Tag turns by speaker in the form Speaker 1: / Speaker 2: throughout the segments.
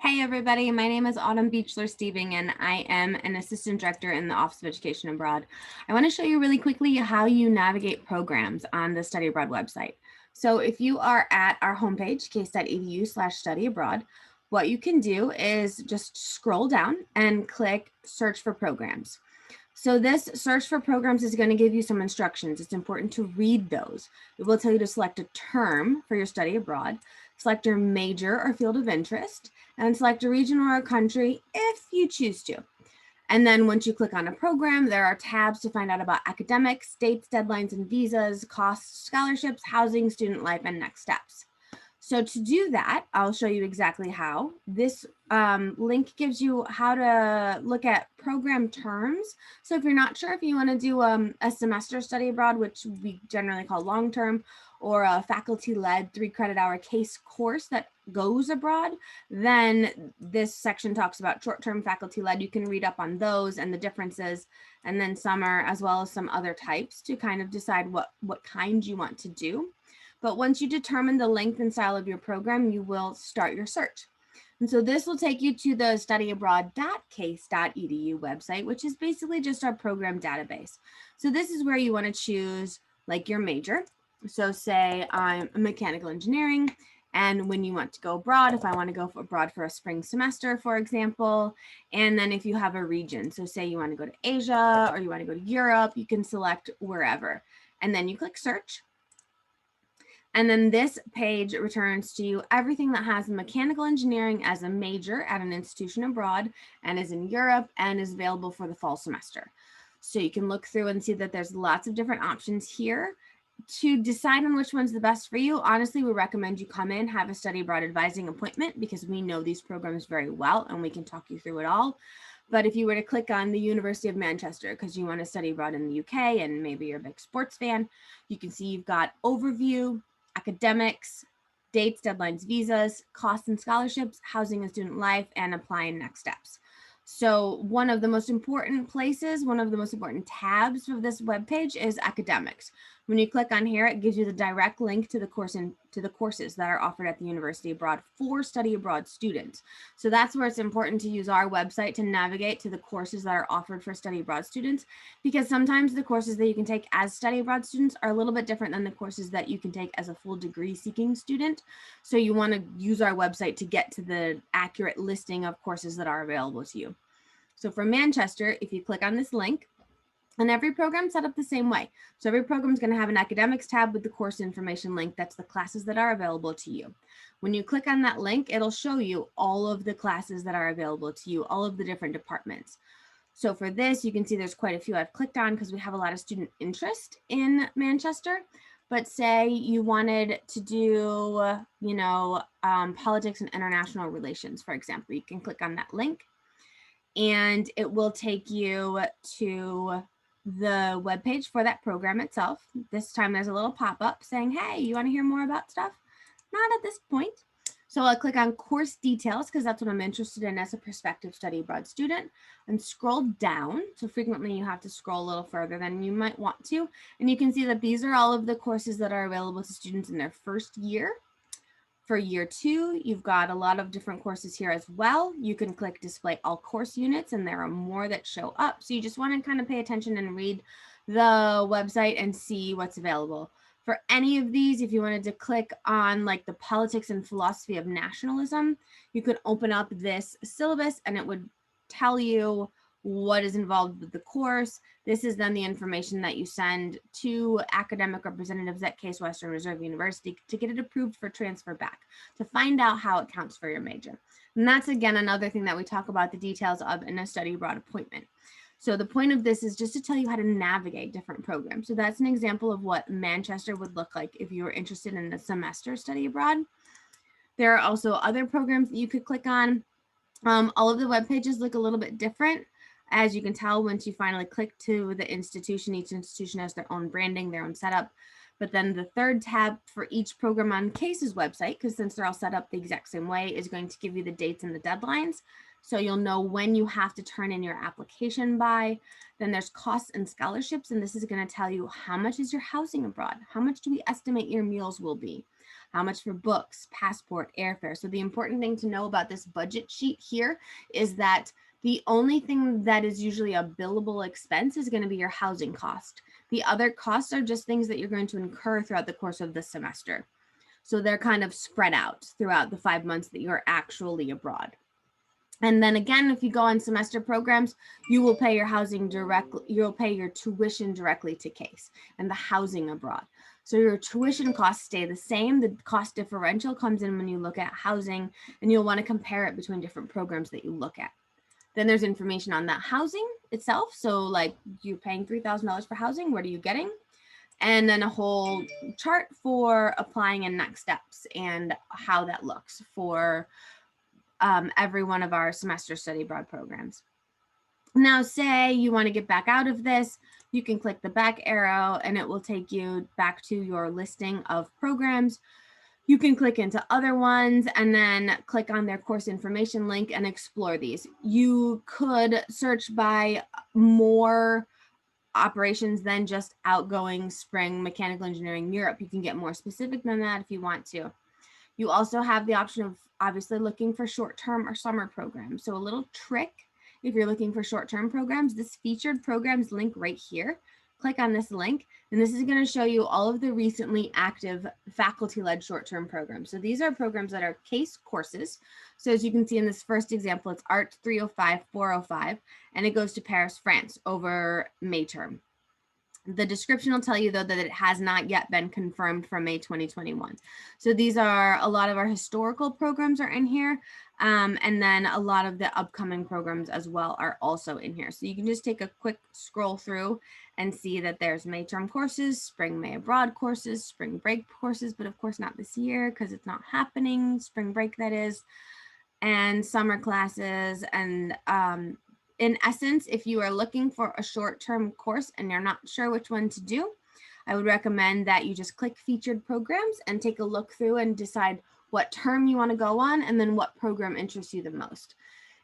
Speaker 1: Hey everybody, my name is Autumn Beechler-Steeving and I am an Assistant Director in the Office of Education Abroad. I want to show you really quickly how you navigate programs on the Study Abroad website. So if you are at our homepage, case.edu/studyabroad, what you can do is just scroll down and click Search for Programs. So this search for programs is going to give you some instructions. It's important to read those. It will tell you to select a term for your study abroad, select your major or field of interest, and select a region or a country if you choose to. And then once you click on a program, there are tabs to find out about academics, dates, deadlines, and visas, costs, scholarships, housing, student life, and next steps. So to do that, I'll show you exactly how. This link gives you how to look at program terms. So if you're not sure if you want to do a semester study abroad, which we generally call long-term, or a faculty-led 3-credit-hour case course that goes abroad, then this section talks about short-term faculty-led. You can read up on those and the differences, and then summer, as well as some other types to kind of decide what kind you want to do. But once you determine the length and style of your program, you will start your search. And so this will take you to the studyabroad.case.edu website, which is basically just our program database. So this is where you want to choose like your major. So say I'm a mechanical engineering, and when you want to go abroad, if I want to go abroad for a spring semester, for example, and then if you have a region, so say you want to go to Asia or you want to go to Europe, you can select wherever, and then you click search. And then this page returns to you everything that has mechanical engineering as a major at an institution abroad and is in Europe and is available for the fall semester. So you can look through and see that there's lots of different options here. To decide on which one's the best for you, honestly, we recommend you come in, have a study abroad advising appointment because we know these programs very well and we can talk you through it all. But if you were to click on the University of Manchester because you want to study abroad in the UK and maybe you're a big sports fan, you can see you've got overview, academics, dates, deadlines, visas, costs and scholarships, housing and student life, and applying next steps. So one of the most important places, one of the most important tabs of this webpage is academics. When you click on here, it gives you the direct link to the courses that are offered at the University Abroad for study abroad students. So that's where it's important to use our website to navigate to the courses that are offered for study abroad students, because sometimes the courses that you can take as study abroad students are a little bit different than the courses that you can take as a full degree seeking student. So you want to use our website to get to the accurate listing of courses that are available to you. So for Manchester, if you click on this link, and every program set up the same way. So every program is going to have an academics tab with the course information link. That's the classes that are available to you. When you click on that link, it'll show you all of the classes that are available to you, all of the different departments. So for this, you can see there's quite a few I've clicked on because we have a lot of student interest in Manchester. But say you wanted to do, politics and international relations, for example, you can click on that link and it will take you to the webpage for that program itself. This time there's a little pop-up saying, hey, you want to hear more about stuff? Not at this point. So I'll click on course details because that's what I'm interested in as a prospective study abroad student, and scroll down. So frequently you have to scroll a little further than you might want to. And you can see that these are all of the courses that are available to students in their first year. For year 2, you've got a lot of different courses here as well. You can click display all course units and there are more that show up. So you just want to kind of pay attention and read the website and see what's available. For any of these, if you wanted to click on like the politics and philosophy of nationalism, you could open up this syllabus and it would tell you what is involved with the course. This is then the information that you send to academic representatives at Case Western Reserve University to get it approved for transfer back, to find out how it counts for your major. And that's, again, another thing that we talk about the details of in a study abroad appointment. So the point of this is just to tell you how to navigate different programs. So that's an example of what Manchester would look like if you were interested in a semester study abroad. There are also other programs that you could click on. All of the web pages look a little bit different. As you can tell, once you finally click to the institution, each institution has their own branding, their own setup. But then the third tab for each program on CASE's website, because since they're all set up the exact same way, is going to give you the dates and the deadlines. So you'll know when you have to turn in your application by. Then there's costs and scholarships, and this is going to tell you how much is your housing abroad? How much do we estimate your meals will be? how much for books, passport, airfare. So the important thing to know about this budget sheet here is that the only thing that is usually a billable expense is going to be your housing cost. The other costs are just things that you're going to incur throughout the course of the semester. So they're kind of spread out throughout the 5 months that you're actually abroad. And then again, if you go on semester programs, you will pay your housing directly, you'll pay your tuition directly to CASE and the housing abroad. So your tuition costs stay the same. The cost differential comes in when you look at housing, and you'll want to compare it between different programs that you look at. Then there's information on that housing itself. So like you're paying $3,000 for housing, what are you getting? And then a whole chart for applying and next steps and how that looks for every one of our semester study abroad programs. Now, say you want to get back out of this, you can click the back arrow and it will take you back to your listing of programs. You can click into other ones and then click on their course information link and explore these. You could search by more operations than just outgoing spring mechanical engineering Europe. You can get more specific than that if you want to. You also have the option of obviously looking for short-term or summer programs. So a little trick, if you're looking for short-term programs, this featured programs link right here, click on this link, and this is going to show you all of the recently active faculty-led short-term programs. So these are programs that are CASE courses. So as you can see in this first example, it's Art 305, 405, and it goes to Paris, France over May term. The description will tell you, though, that it has not yet been confirmed for May 2021. So these are a lot of our historical programs are in here. And then a lot of the upcoming programs as well are also in here. So you can just take a quick scroll through and see that there's May term courses, spring May abroad courses, spring break courses, but of course not this year because it's not happening, spring break that is, and summer classes. And in essence, if you are looking for a short-term course and you're not sure which one to do, I would recommend that you just click featured programs and take a look through and decide what term you want to go on and then what program interests you the most.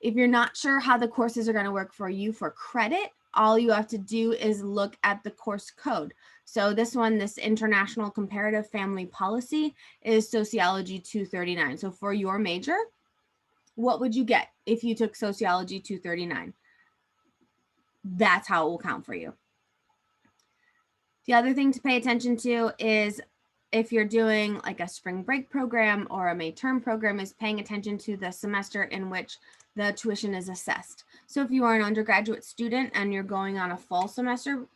Speaker 1: If you're not sure how the courses are going to work for you for credit, all you have to do is look at the course code. So this one, this International Comparative Family Policy, is Sociology 239. So for your major, what would you get if you took Sociology 239? That's how it will count for you. The other thing to pay attention to is if you're doing like a spring break program or a May term program, is paying attention to the semester in which the tuition is assessed. So if you are an undergraduate student and you're going on a fall semester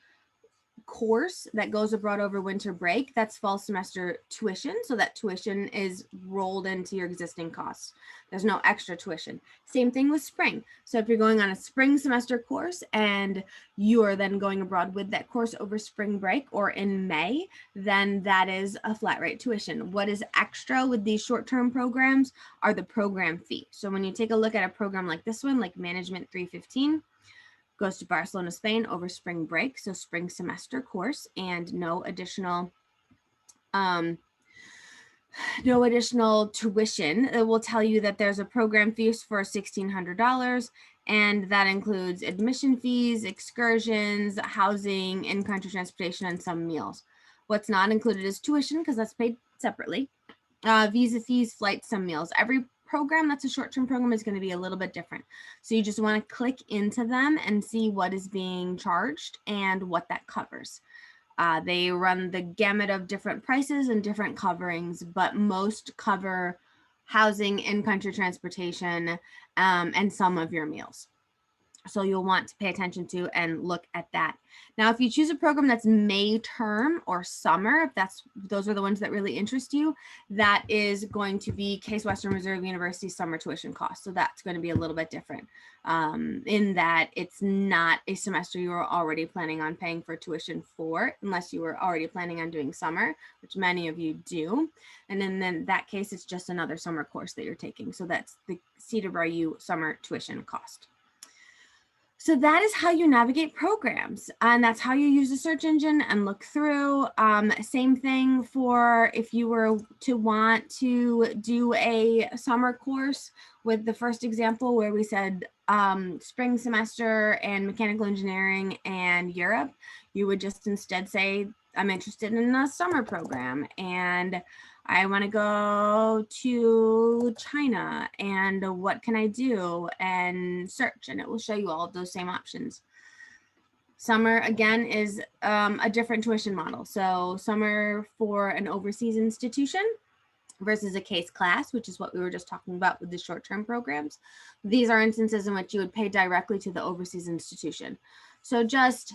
Speaker 1: course that goes abroad over winter break, that's fall semester tuition. So that tuition is rolled into your existing costs. There's no extra tuition. Same thing with spring. So if you're going on a spring semester course and you are then going abroad with that course over spring break or in May, then that is a flat rate tuition. What is extra with these short-term programs are the program fee. So when you take a look at a program like this one, like Management 315, goes to Barcelona, Spain over spring break, so spring semester course, and no additional tuition. It will tell you that there's a program fee for $1,600, and that includes admission fees, excursions, housing, in-country transportation, and some meals. What's not included is tuition because that's paid separately. Visa fees, flights, some meals. Every program that's a short-term program is going to be a little bit different. So you just want to click into them and see what is being charged and what that covers. They run the gamut of different prices and different coverings, but most cover housing, in-country transportation, and some of your meals. So you'll want to pay attention to and look at that. Now, if you choose a program that's May term or summer, if those are the ones that really interest you, that is going to be Case Western Reserve University summer tuition cost. So that's going to be a little bit different in that it's not a semester you are already planning on paying for tuition for, unless you were already planning on doing summer, which many of you do. And in that case, it's just another summer course that you're taking. So that's the CWRU summer tuition cost. So that is how you navigate programs, and that's how you use the search engine and look through. Same thing for if you were to want to do a summer course with the first example where we said spring semester and mechanical engineering and Europe, you would just instead say, I'm interested in a summer program, and I want to go to China, and what can I do? And search, and it will show you all of those same options. Summer, again, is a different tuition model. So summer for an overseas institution versus a case class, which is what we were just talking about with the short-term programs. These are instances in which you would pay directly to the overseas institution. So just,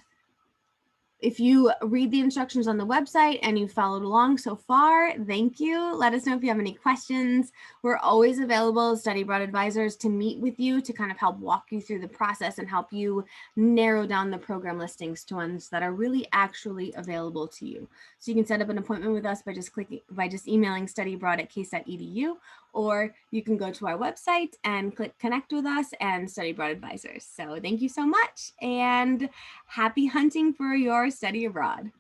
Speaker 1: if you read the instructions on the website and you followed along so far, thank you. Let us know if you have any questions. We're always available as study abroad advisors to meet with you to kind of help walk you through the process and help you narrow down the program listings to ones that are really actually available to you. So you can set up an appointment with us by just emailing studyabroad@case.edu, or you can go to our website and click connect with us and study abroad advisors. So thank you so much, and happy hunting for your study abroad.